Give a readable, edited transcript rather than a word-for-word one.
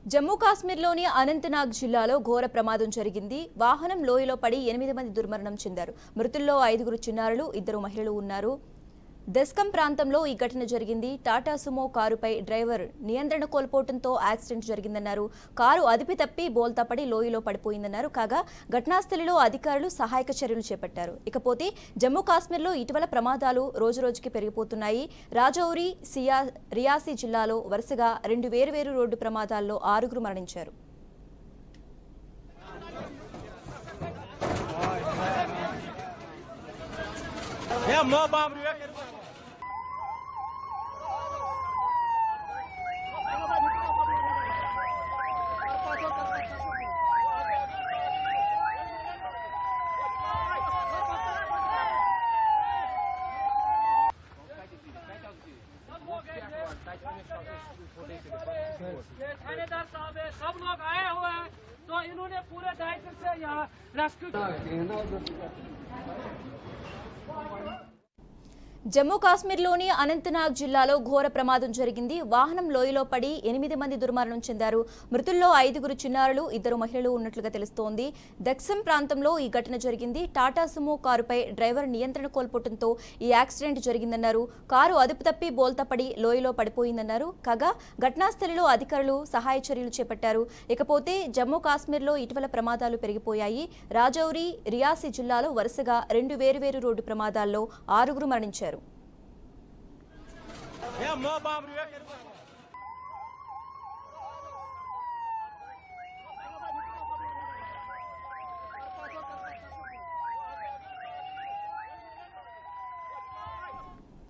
జమ్మూ కాశ్మీర్లోని అనంతనాగ్ జిల్లాలో ఘోర ప్రమాదం జరిగింది. వాహనం లోయలో పడి 8 మంది దుర్మరణం చెందారు. మృతుల్లో 5 చిన్నారులు, 2 మహిళలు ఉన్నారు. దెస్కం ప్రాంతంలో ఈ ఘటన జరిగింది. టాటా సుమో కారుపై డ్రైవర్ నియంత్రణ కోల్పోవడంతో యాక్సిడెంట్ జరిగిందన్నారు. కారు అదుపు తప్పి బోల్తా పడి లోయలో పడిపోయిందన్నారు. కాగా ఘటనాస్థలిలో అధికారులు సహాయక చర్యలు చేపట్టారు. ఇకపోతే జమ్మూ కాశ్మీర్లో ఇటీవల ప్రమాదాలు రోజురోజుకి పెరిగిపోతున్నాయి. రాజౌరి, రియాసీ జిల్లాలో వరుసగా 2 వేర్వేరు రోడ్డు ప్రమాదాల్లో 6 మరణించారు. थानेदार साहब है, सब लोग आए हुए हैं, तो इन्होंने पूरे दायित्व से यहाँ रेस्क्यू। జమ్మూ కాశ్మీర్లోని అనంతనాగ్ జిల్లాలో ఘోర ప్రమాదం జరిగింది. వాహనం లోయలో పడి 8 మంది దుర్మరణం చెందారు. మృతుల్లో 5 చిన్నారులు, 2 మహిళలు ఉన్నట్లుగా తెలుస్తోంది. దక్సం ప్రాంతంలో ఈ ఘటన జరిగింది. టాటా సుమో కారుపై డ్రైవర్ నియంత్రణ కోల్పోవడంతో ఈ యాక్సిడెంట్ జరిగిందన్నారు. కారు అదుపు తప్పి బోల్తా పడి లోయలో పడిపోయిందన్నారు. కాగా ఘటనాస్థలిలో అధికారులు సహాయ చర్యలు చేపట్టారు. ఇకపోతే జమ్మూ కాశ్మీర్లో ఇటీవల ప్రమాదాలు పెరిగిపోయాయి. రాజౌరి, రియాసీ జిల్లాలో వరుసగా 2 వేర్వేరు రోడ్డు ప్రమాదాల్లో 6 మరణించారు. Yeah, more bomb.